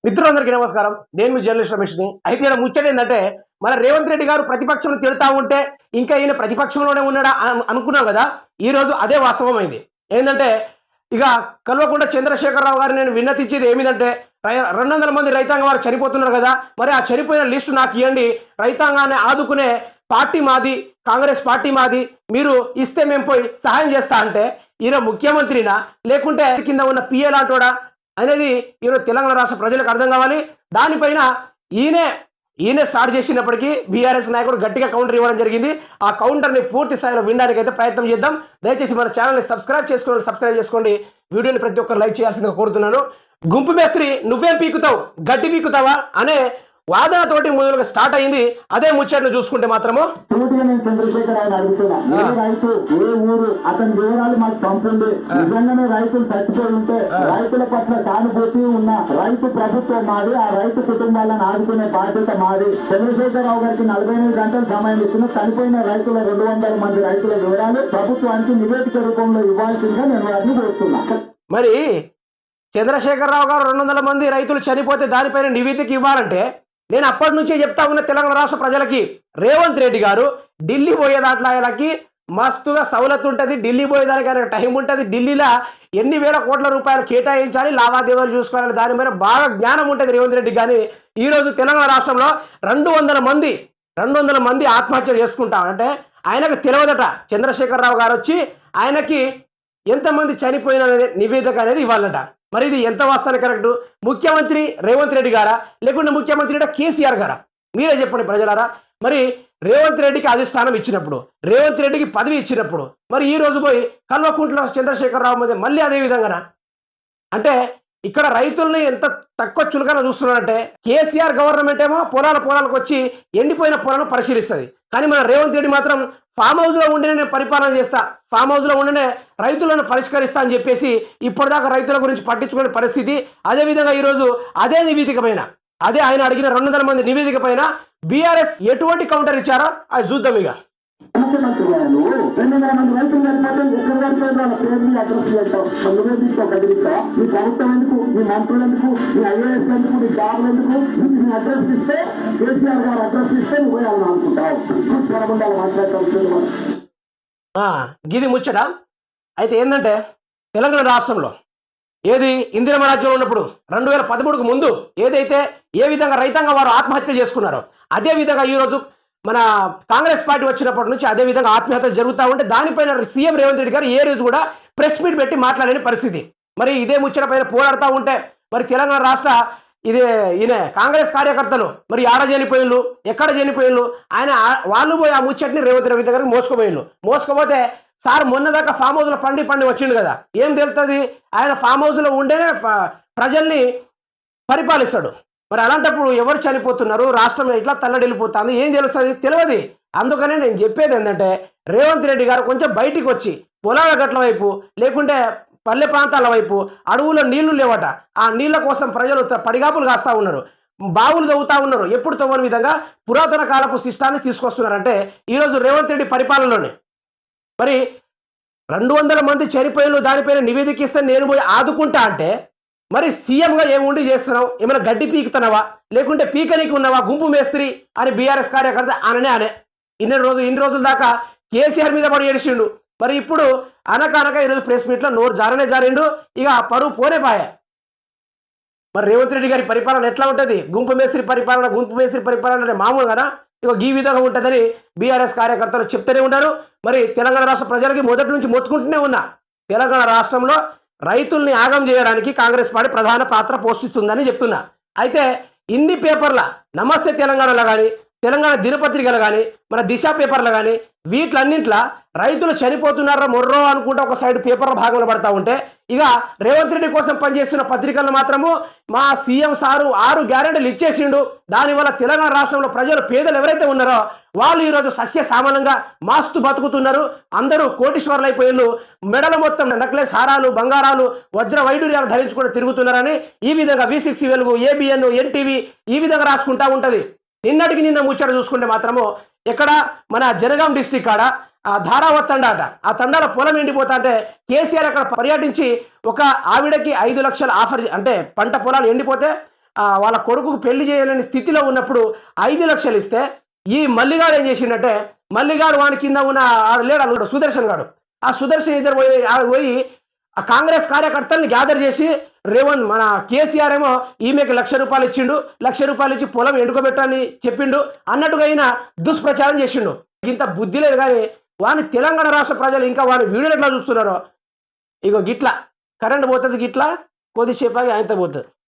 మిత్రులందరికీ నమస్కారం. నేను మీ జర్నలిస్ట్ రమేష్ని. అయితే ఈడ ముచ్చట ఏంటంటే, మన రేవంత్ రెడ్డి గారు ప్రతిపక్షంలో తిడతా ఉంటే, ఇంకా ఈయన ప్రతిపక్షంలోనే ఉన్నాడా అనుకున్నాం కదా. ఈరోజు అదే వాస్తవమైంది. ఏంటంటే, ఇక కల్వకుంట్ల చంద్రశేఖరరావు గారు నేను విన్నతించేది ఏమిటంటే, 200 మంది రైతాంగం వారు చనిపోతున్నారు కదా, మరి ఆ చనిపోయిన లిస్టు నాకు ఇవ్వండి, రైతాంగాన్ని ఆదుకునే పార్టీ మాది, కాంగ్రెస్ పార్టీ మాది, మీరు ఇస్తే మేము పోయి సహాయం చేస్తా అంటే, ఈయన ముఖ్యమంత్రినా లేకుంటే కింద ఉన్న పిఏ లాంటోడా అనేది ఈరోజు తెలంగాణ రాష్ట్ర ప్రజలకు అర్థం కావాలి. దానిపైన ఈయనే ఈయనే స్టార్ట్ చేసినప్పటికీ బీఆర్ఎస్ నాయకుడు గట్టిగా కౌంటర్ ఇవ్వడం జరిగింది. ఆ కౌంటర్ని పూర్తి స్థాయిలో వినడానికి అయితే ప్రయత్నం చేద్దాం. దయచేసి మన ఛానల్ని సబ్స్క్రైబ్ చేసుకోండి. వీడియోని ప్రతి ఒక్కరు లైక్ చేయాల్సిందిగా కోరుతున్నాను. గుంపు మేస్త్రి నువ్వేం పీకుతావు, గడ్డి పీకుతావా అనే వాదనతోటి మొదలుగా స్టార్ట్ అయింది. అదే ముచ్చట్ను చూసుకుంటే మాత్రము చంద్రశేఖర్ ఆయన అడుగుతున్నా, ఏ రైతు ఏ ఊరు అతని వివరాలు మాకు పంపండి. నిజంగానే రైతులు చచ్చిపోయి ఉంటే రైతుల పట్ల సానుభూతి ఉన్న రైతు ప్రభుత్వం మాది, ఆ రైతు కుటుంబాలను ఆదుకునే బాధ్యత మాది. చంద్రశేఖరరావు గారికి 48 గంటల సమయం ఇచ్చిన చనిపోయిన రైతుల 200 మంది రైతుల వివరాలు ప్రభుత్వానికి నివేదిక రూపంలో ఇవ్వాల్సిందిగా నేను వారిని కోరుతున్నా. మరి చంద్రశేఖరరావు గారు 200 మంది రైతులు చనిపోతే దానిపైన నివేదిక ఇవ్వాలంటే నేను అప్పటి నుంచే చెప్తా ఉన్న తెలంగాణ రాష్ట్ర ప్రజలకి, రేవంత్ రెడ్డి గారు ఢిల్లీ పోయే దాంట్లోకి మస్తుగా సౌలత్ ఉంటుంది, ఢిల్లీ పోయేదానికి టైం ఉంటుంది, ఢిల్లీలో ఎన్ని వేల కోట్ల రూపాయలు కేటాయించాలి, లావాదేవీలు చూసుకోవాలి, దాని మీద బాగా జ్ఞానం ఉంటుంది రేవంత్ రెడ్డి. కానీ ఈరోజు తెలంగాణ రాష్ట్రంలో 200 మంది ఆత్మహత్యలు చేసుకుంటా అంటే ఆయనకు తెలియదట. చంద్రశేఖరరావు గారు వచ్చి ఆయనకి ఎంతమంది చనిపోయిన నివేదిక అనేది ఇవ్వాలట. మరి ఇది ఎంత వాస్తవానికి కరెక్ట్? ముఖ్యమంత్రి రేవంత్ రెడ్డి గారా లేకుంటే ముఖ్యమంత్రి కేసీఆర్ గారా? మీరే చెప్పండి ప్రజలారా. మరి రేవంత్ రెడ్డికి అధిష్టానం ఇచ్చినప్పుడు, రేవంత్ రెడ్డికి పదవి ఇచ్చినప్పుడు, మరి ఈ రోజు పోయి కల్వకుంట్ల చంద్రశేఖరరావు మీద మళ్ళీ అదే విధంగానా? అంటే రైతుల్ని ఎంత తక్కువ చులకన చూస్తున్నారంటే, కేసీఆర్ గవర్నమెంట్ ఏమో పొలాలకు వచ్చి ఎండిపోయిన పొలాలను పరిశీలిస్తుంది. కానీ మన రేవంత్ రెడ్డి మాత్రం ఫామ్ హౌస్లో ఉండే నేను పరిపాలన చేస్తా, ఫామ్ హౌస్లో ఉండే రైతులను పరిష్కరిస్తా అని చెప్పేసి ఇప్పటిదాకా రైతుల గురించి పట్టించుకునే పరిస్థితి. అదేవిధంగా ఈరోజు అదే నివేదిక పైన, అదే ఆయన అడిగిన 200 మంది నివేదిక పైన బీఆర్ఎస్ ఎటువంటి కౌంటర్ ఇచ్చారో అది చూద్దాం. ఇక ముఖ్యమంత్రి గారు 200 మంది రైతులు నువ్వే తీసుకో కదిలిస్తా, నీ ప్రభుత్వం ఎందుకు, నీ మంత్రులు ఎందుకు, నీ ఐఏఎస్ ఎందుకు, నీ జాబులు ఎందుకు, నీ అడ్రస్ ఇస్తే కేసీఆర్ గారు అడ్రస్ ఇస్తే నువ్వు పోయాలని అనుకుంటావు. చూసుకోకుండా మాట్లాడతావు. గిది ముచ్చట. అయితే ఏంటంటే తెలంగాణ రాష్ట్రంలో ఏది ఇందిరమ్మ రాజ్యంలో ఉన్నప్పుడు 2013కు ముందు ఏదైతే ఏ విధంగా రైతాంగం వారు ఆత్మహత్య చేసుకున్నారో, అదే విధంగా ఈరోజు మన కాంగ్రెస్ పార్టీ వచ్చినప్పటి నుంచి అదే విధంగా ఆత్మహత్యలు జరుగుతూ ఉంటే దానిపైన సీఎం రేవంత్ రెడ్డి గారు ఏ రోజు కూడా ప్రెస్ మీట్ పెట్టి మాట్లాడలేని పరిస్థితి. మరి ఇదే ముచ్చట పైన పోరాడుతూ ఉంటే మరి తెలంగాణ రాష్ట్ర ఈయన కాంగ్రెస్ కార్యకర్తలు మరి ఆడ చనిపోయిళ్ళు, ఎక్కడ చనిపోయిళ్ళు, ఆయన వాళ్ళు పోయి ఆ ముచ్చట్ని రేవంత్ రెడ్డి గారికి మోసుకుపోతే సార్ మొన్నదాకా ఫామ్ హౌస్లో పండి వచ్చిండు కదా, ఏం తెలుస్తుంది? ఆయన ఫామ్ హౌస్లో ఉండేనే ప్రజల్ని పరిపాలిస్తాడు. మరి అలాంటప్పుడు ఎవరు చనిపోతున్నారు, రాష్ట్రం ఇట్లా తల్లడిల్లిపోతుంది, ఏం తెలుస్తుంది? తెలియదు. అందుకనే నేను చెప్పేది ఏంటంటే రేవంత్ రెడ్డి గారు కొంచెం బయటికి వచ్చి పొలాల గట్ల వైపు లేకుంటే పల్లె ప్రాంతాల వైపు, అడవులో నీళ్లు లేవట, ఆ నీళ్ల కోసం ప్రజలు పడిగాపులు కాస్తా ఉన్నారు, బావులు తవ్వుతా ఉన్నారు, ఎప్పుడు తవ్వని విధంగా పురాతన కాలపు సిస్టాన్ని తీసుకొస్తున్నారంటే ఈరోజు రేవంత్ రెడ్డి పరిపాలనలోనే. మరి 200 మంది చనిపోయిన దానిపైన నివేదిక ఇస్తే నేను పోయి ఆదుకుంటా అంటే మరి సీఎంగా ఏముండి చేస్తున్నావు? ఏమైనా గడ్డి పీకుతున్నావా లేకుంటే పీకనీకి ఉన్నావా? గుంపు మేస్త్రి అని బీఆర్ఎస్ కార్యకర్త అనే ఇన్ని రోజుల దాకా కేసీఆర్ మీద పడి ఏడిచిండు. మరి ఇప్పుడు అనక ఈరోజు ప్రెస్ మీట్లో నోరు జారిండు. ఇక పరువు పోనేపాయ. మరి రేవంత్ రెడ్డి గారి పరిపాలన ఎట్లా ఉంటుంది? గుంపు మేస్త్రి పరిపాలన అంటే మామూలు కదా. ఇక ఈ విధంగా ఉంటుందని బీఆర్ఎస్ కార్యకర్తలు చెప్తూనే ఉన్నారు. మరి తెలంగాణ రాష్ట్ర ప్రజలకి మొదటి నుంచి మొత్తుకుంటూనే ఉన్నా, తెలంగాణ రాష్ట్రంలో రైతుల్ని ఆగం చేయడానికి కాంగ్రెస్ పార్టీ ప్రధాన పాత్ర పోషిస్తుందని చెప్తున్నా. అయితే ఇన్ని పేపర్ల నమస్తే తెలంగాణలో కానీ, తెలంగాణ దినపత్రికలు కానీ, మన దిశ పేపర్లు కానీ, వీటిలన్నింటిలో రైతులు చనిపోతున్నారో మొర్రో అనుకుంటే ఒక సైడ్ పేపర్ల భాగంలో పడతా ఉంటే, ఇక రేవంత్ రెడ్డి కోసం పనిచేస్తున్న పత్రికలను మాత్రము మా సీఎం సారు 6 గ్యారెంటీలు ఇచ్చేసిండు, దానివల్ల తెలంగాణ రాష్ట్రంలో ప్రజలు పేదలు ఎవరైతే ఉన్నారో వాళ్ళు ఈరోజు సస్య సామాన్యంగా మాస్తు బతుకుతున్నారు, అందరూ కోటీశ్వర్లు అయిపోయిళ్ళు, మెడల మొత్తం నెక్లెస్ హారాలు, బంగారాలు, వజ్ర వైడూర్యాలు ధరించుకుంటూ తిరుగుతున్నారని ఈ విధంగా V6 వెలుగు, ABN, NTV ఈ విధంగా రాసుకుంటా ఉంటుంది. నిన్న ముచ్చట చూసుకుంటే మాత్రము ఎక్కడ మన జనగాం డిస్టిక్ కాడ ధారావత్ తండాట, ఆ తండాల పొలం ఎండిపోతా అంటే కేసీఆర్ అక్కడ పర్యటించి ఒక ఆవిడకి 5 లక్షల ఆఫర్, అంటే పంట పొలాలు ఎండిపోతే వాళ్ళ కొడుకుకు పెళ్లి చేయలేని స్థితిలో ఉన్నప్పుడు 5 లక్షలు ఇస్తే ఈ మల్లిగాడు ఏం చేసిండంటే, మల్లిగాడు వాని కింద ఉన్న లేడు సుదర్శన్ గాడు, ఆ సుదర్శన్ ఇద్దరు పోయి ఆ కాంగ్రెస్ కార్యకర్తల్ని గ్యాదర్ చేసి రేవంత్ మన కేసీఆర్ ఏమో ఈమెకి ₹1,00,000 ఇచ్చిండు, ₹1,00,000 ఇచ్చి పొలం ఎండుకోబెట్టని చెప్పిండు అన్నట్టుగా అయినా దుష్ప్రచారం చేసిండు. ఇంత బుద్ధి లేదు కానీ వాని తెలంగాణ రాష్ట్ర ప్రజలు ఇంకా వాని వీడియోలు ఎట్లా చూస్తున్నారో, ఇగో గిట్లా కరెంట్ పోతుంది, గిట్లా కొద్దిసేపు ఆగి ఆయనతో పోతుంది.